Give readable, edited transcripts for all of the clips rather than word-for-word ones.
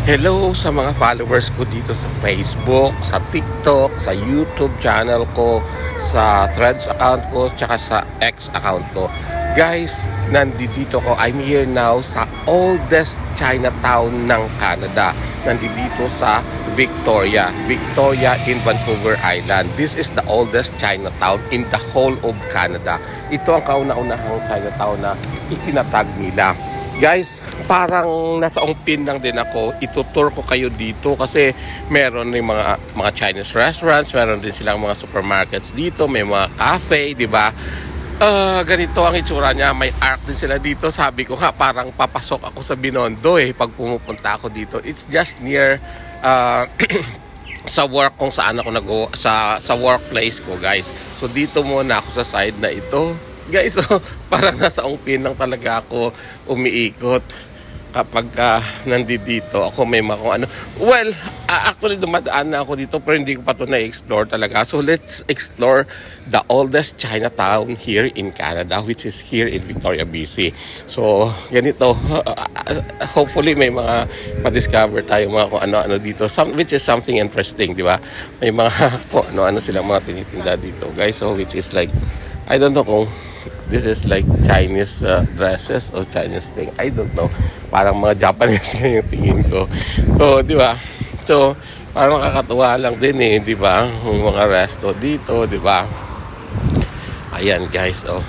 Hello sa mga followers ko dito sa Facebook, sa TikTok, sa YouTube channel ko, sa Threads account ko, tsaka sa X account ko. Guys, nandito ko. I'm here now sa oldest Chinatown ng Canada. Nandito sa Victoria in Vancouver Island. This is the oldest Chinatown in the whole of Canada. Ito ang kauna-unahang Chinatown na itinatag nila. Guys, parang nasa ungpin lang din ako. Itutour ko kayo dito kasi meron yung mga Chinese restaurants, meron din silang mga supermarkets dito, may mga cafe, di ba? Ganito ang itsura niya. May arc din sila dito. Sabi ko nga, parang papasok ako sa Binondo pag pumupunta ako dito. It's just near sa work kung saan ako sa workplace ko, guys. So dito muna ako sa side na ito. Guys, parang nasa ungpin lang talaga ako umiikot kapag nandito ako may mga kung ano. Well, actually dumadaan na ako dito pero hindi ko pa ito na-explore talaga. So let's explore the oldest Chinatown here in Canada, which is here in Victoria, BC. So ganito, hopefully may mga ma-discover tayo mga kung ano-ano dito, which is something interesting, di ba? May mga kung ano-ano silang mga tinitinda dito, guys. So which is like, I don't know kung this is like Chinese dresses or Chinese thing. I don't know. Parang mga Japanese yung tingin ko. So, di ba? So, parang nakakatuwa lang din di ba? Yung mga resto dito, di ba? Ayan, guys. Oh.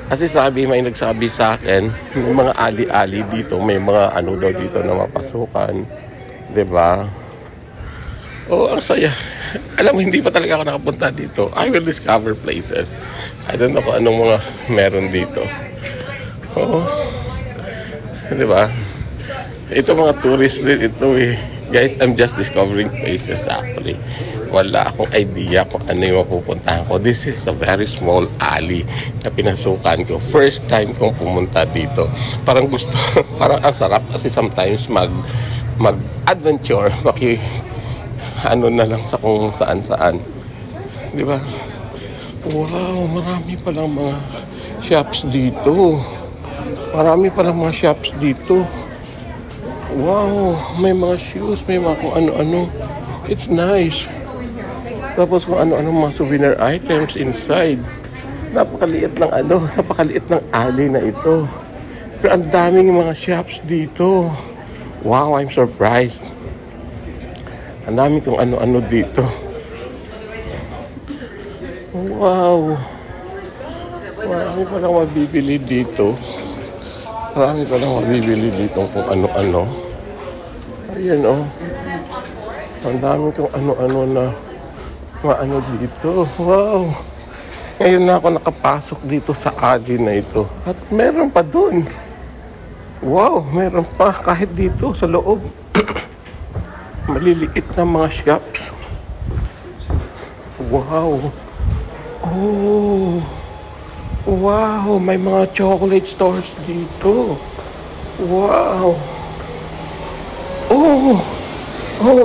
Kasi may nagsabi sa akin, yung mga ali-ali dito, may mga ano daw dito na mapasukan. Di ba? Oh, ang saya. Alam mo, hindi pa talaga ako nakapunta dito. I will discover places. I don't know kung anong mga meron dito. Oo. Diba? Ito mga tourist din ito Guys, I'm just discovering places actually. Wala akong idea kung ano yung mapupuntahan ko. This is a very small alley na pinasukan ko. First time kong pumunta dito. Parang gusto, parang ang sarap kasi sometimes mag-adventure. Ano na lang sa kung saan-saan. Di ba? Wow, marami palang mga shops dito. Marami palang mga shops dito. Wow, may mga shoes, may mga kung ano-ano. It's nice. Tapos kung ano-ano mga souvenir items inside. Napakaliit ng alley na ito. Pero ang daming mga shops dito. Wow, I'm surprised. Ang dami kong ano-ano dito. Wow. Marami pa lang mabibili dito. Kung ano-ano. Ayan Ang dami kong ano-ano na maano dito. Wow. Ngayon na ako nakapasok dito sa alley na ito. At meron pa dun. Wow, meron pa kahit dito sa loob. Maliliit na mga shops. Wow. Oh. Wow, may mga chocolate stores dito. Wow. Oh,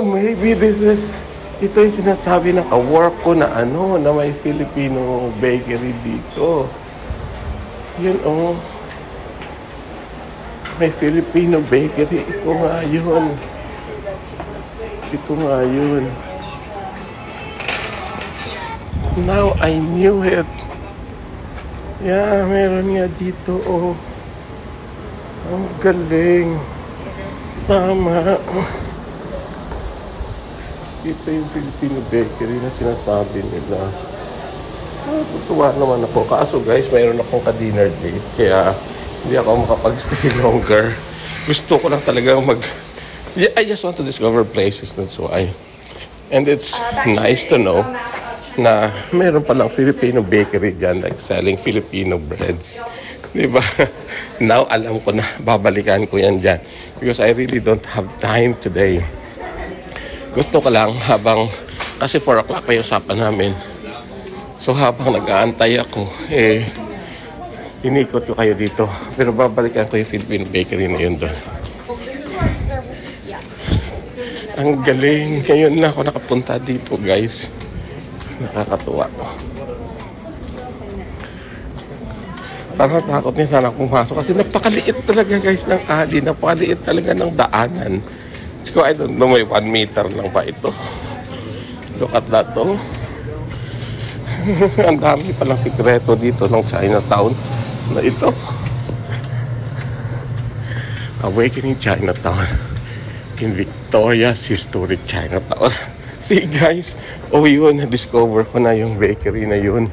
maybe ito yung sinasabi ng ka-work ko na na may Filipino bakery dito. Yun May Filipino bakery. Ito nga yun. Now I knew it. Yeah, meron nga dito. Ang galing. Tama. Ito yung Filipino bakery na sinasabi nila. Tutuwa naman ako. Kaso guys, mayroon akong ka-dinner date. Kaya hindi ako makapag-stay longer. Gusto ko lang talagang I just want to discover places, that's why. And it's nice to know na meron palang Filipino bakery dyan, like selling Filipino breads. Diba? Now, alam ko na, babalikan ko yan dyan. Because I really don't have time today. Gusto ko lang kasi 4 o'clock pa yung usapan namin. So, habang nag-aantay ako, inikot ko kayo dito. Pero babalikan ko yung Filipino bakery na yun doon. Ang galing. Ngayon na ako nakapunta dito, guys. Nakakatuwa. Parang takot niya sana pumasok kasi napakaliit talaga, guys, ng alley. Napakaliit talaga ng daanan. So I don't know, may 1 meter lang ba ito? Look at that, oh. Ang dami palang sikreto dito ng Chinatown na ito. Awakening Chinatown in Victoria's Historic Chinatown. See guys, oh yun, na-discover ko na yung bakery na yun.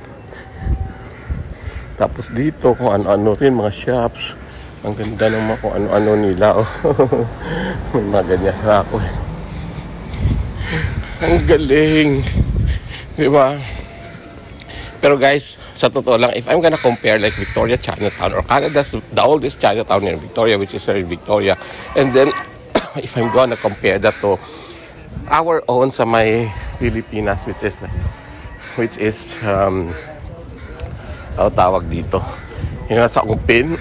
Tapos dito kung ano-ano rin, mga shops. Ang ganda naman kung ano-ano nila, oh. May mga ganyan na ako. Ang galing, di ba? Pero guys, sa totoo lang, if I'm gonna compare like Victoria Chinatown or Canada's the oldest Chinatown in Victoria, which is in Victoria, and then if I'm gonna compare that to our own sa may Pilipinas, which is tawag dito, yung sa Ungpin.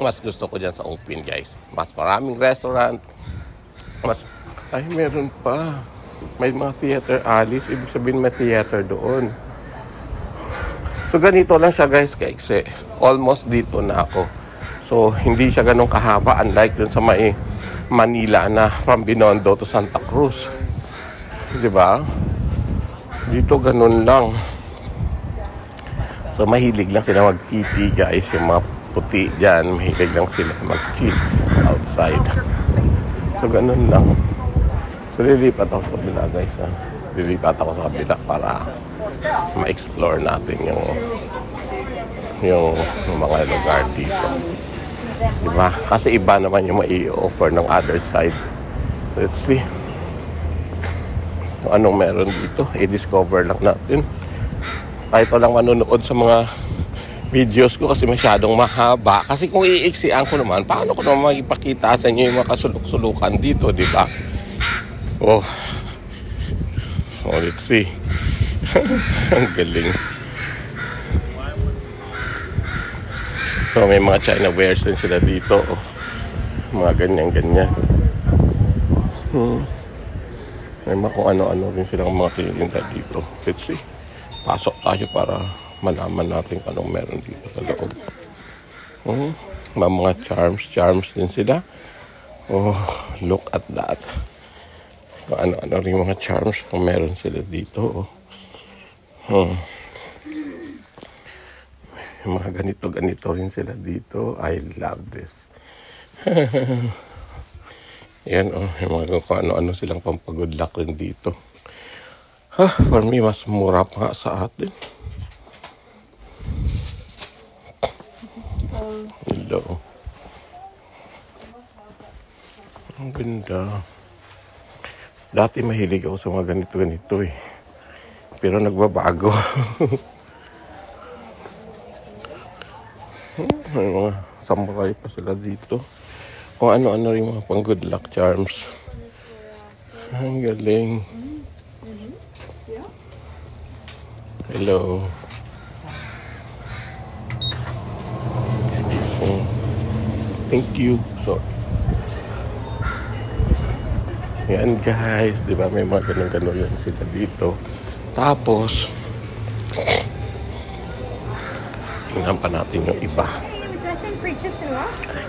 Mas gusto ko dyan sa Ungpin, guys. Mas maraming restaurant. Ay, meron pa. May mga theater alleys, ibig sabihin may theater doon. So ganito lang siya guys, kaiksi. Almost dito na ako. So hindi siya ganun kahaba, unlike dun sa may Manila na from Binondo to Santa Cruz. Diba? Dito ganun lang. So mahilig lang sila mag-titi guys, yung mga puti dyan. Mahilig lang sila mag-chill outside. So ganun lang. So, lilipat ako sa kabila, guys. Ha? Lilipat ako sa kabila para ma-explore natin yung mga lugar dito. Diba? Kasi iba naman yung mai-offer ng other side. Let's see. Kung anong meron dito, i-discover lang natin. Kahit lang manonood sa mga videos ko kasi masyadong mahaba. Kasi kung iiksian ko naman, paano ko naman magipakita sa inyo yung mga kasuluk-sulukan dito, diba? Oh, let's see. Ang galing. So, may mga China wares din sila dito. Oh. Mga ganyan-ganyan. May mga kung ano-ano rin silang mga tininda dito. Let's see. Pasok tayo para malaman natin anong meron dito sa loob. Mga charms din sila. Oh, look at that. Kung ano-ano rin mga charms kung meron sila dito. Mga ganito rin sila dito. I love this. Yan yung mga kung ano-ano silang pampagood luck rin dito. For me, mas mura pa nga sa atin. Hello. Ang ganda. Dati mahilig ako sa mga ganito eh. Pero nagbabago. May mga samurai pa sila dito. Kung ano-ano rin mga pang good luck charms. Ang galing. Hello. Thank you. So, yan guys, di ba may mga ganun-ganun yan sila dito. Tapos, tingnan pa natin yung iba.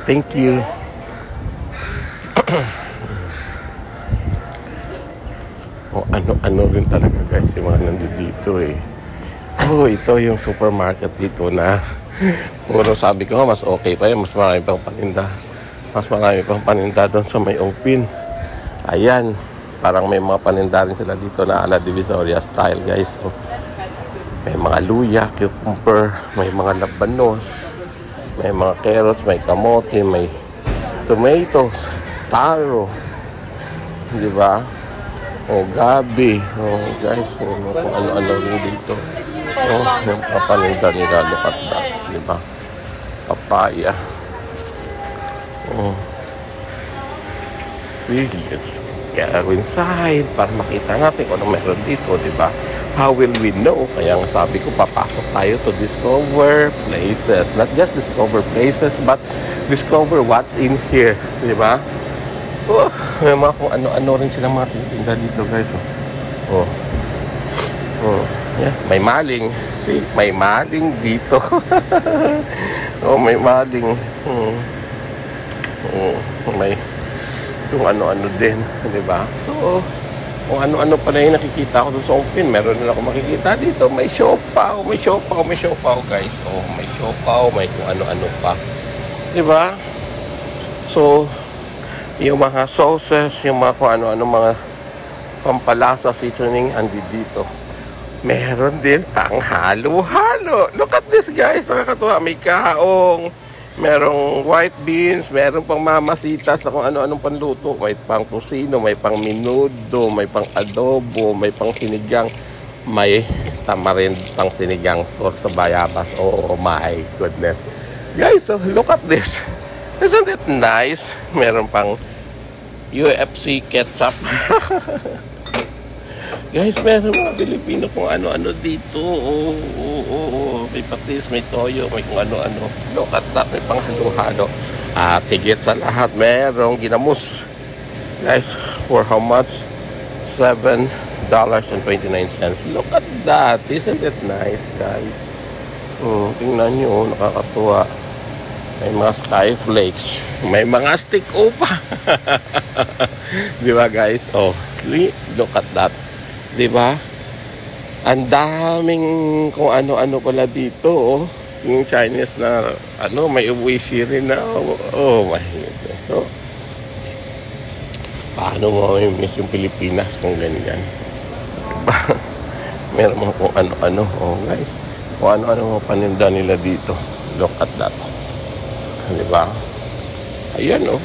Thank you. O ano-ano rin talaga guys, yung mga nandito eh. Oh, ito yung supermarket dito na puro sabi ko mas okay pa yun, mas marami pang paninda. Mas marami pang paninda doon sa may Ungpin. Ayan, parang may mga paninda rin sila dito na ala Divisoria style guys. So, may mga luya, cucumber, may mga labanos, may mga carrots, may kamote, may tomatoes, taro, di ba? O gabi, guys, kung ano-ano rin dito. Yung papaninda nila, look at that, di ba? Papaya. Let's go inside para makita natin kung ano meron dito, di ba? How will we know? Kaya nga sabi ko, papasok tayo to discover places. Not just discover places, but discover what's in here, di ba? May mga kung ano-ano rin silang mga tinda dito, guys. Yeah, may maling. See, may maling dito. May maling. Oo, may yung ano-ano din, di ba? So, kung ano-ano pa na yung nakikita ko doon sa Ongpin, meron na ako makikita dito. May siopaw, guys. Oh, may siopaw, may kung ano-ano pa. Di ba? So, yung mga sauces, yung mga kung ano-ano, mga pampalasa, seasoning, andi dito. Meron din pang halo-halo. Look at this, guys. Nakakatuwa. May kaong, merong white beans, meron pang mamasitas na kung ano-anong panluto. May pang tusino, may pang minudo, may pang adobo, may pang sinigang, may tamarind pang sinigang sa bayabas. Oh my goodness. Guys, so look at this. Isn't it nice? Meron pang UFC ketchup. Guys, meron mga Pilipino kung ano-ano dito. May patis, may toyo, may kung ano-ano. Look at that, may panghalo-halo. At higit sa lahat, merong ginamos. Guys, for how much? $7.29. Look at that. Isn't it nice, guys? Tingnan nyo, nakakatuwa. May mga skyflakes. May mga stick pa. Di ba, guys? Oh, look at that. Diba? Ang daming kung ano-ano pala dito, oh. Yung Chinese na, may uwishi rin na, oh my goodness. So, paano mo miss yung Pilipinas kung ganyan? Diba? Meron mga kung ano-ano, oh guys. Kung ano-ano mga paninda nila dito. Look at that. Diba? Ayan, oh.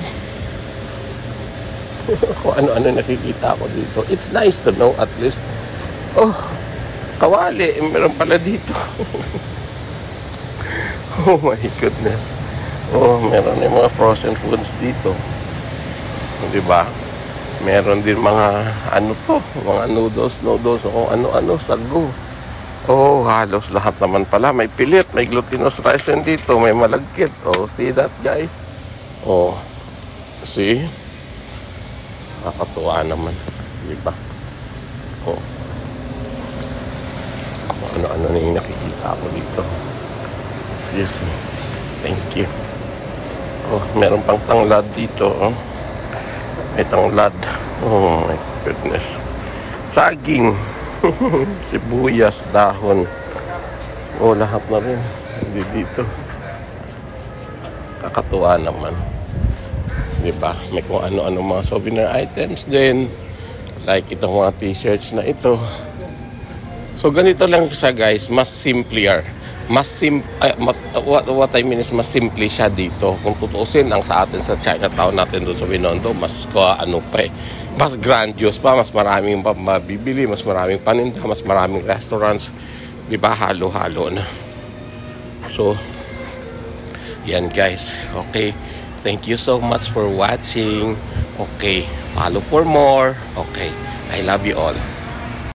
Kung ano-ano nakikita ko dito. It's nice to know at least. Oh, kawali. Meron pala dito. Oh my goodness. Oh, meron yung mga frozen foods dito. Diba? Meron din mga mga noodles, o kung ano-ano, sago. Oh, halos lahat naman pala. May pilit, may glutinous rice din dito, may malagkit. Oh, see that, guys? Oh, see? Nakakatuwa naman, di ba? Oh. Ano-ano na yung nakikita ko dito. Excuse me. Thank you. Oh, meron pang tanglad dito. Oh. May tanglad. Oh my goodness. Saging. Sibuyas, dahon. Oh, lahat na rin. Hindi dito. Kakatuwa naman. Diba? May kung ano-ano mga souvenir items din. Like itong mga t-shirts na ito. So ganito lang siya, guys. Mas simpler. What I mean is mas simple siya dito. Kung tutuusin ang sa atin sa Chinatown natin doon sa Binondo, mas mas grandiose pa, mas maraming mabibili, mas maraming paninda, mas maraming restaurants. Diba? Halo-halo na. So, yan, guys. Okay. Thank you so much for watching. Okay, follow for more. Okay, I love you all.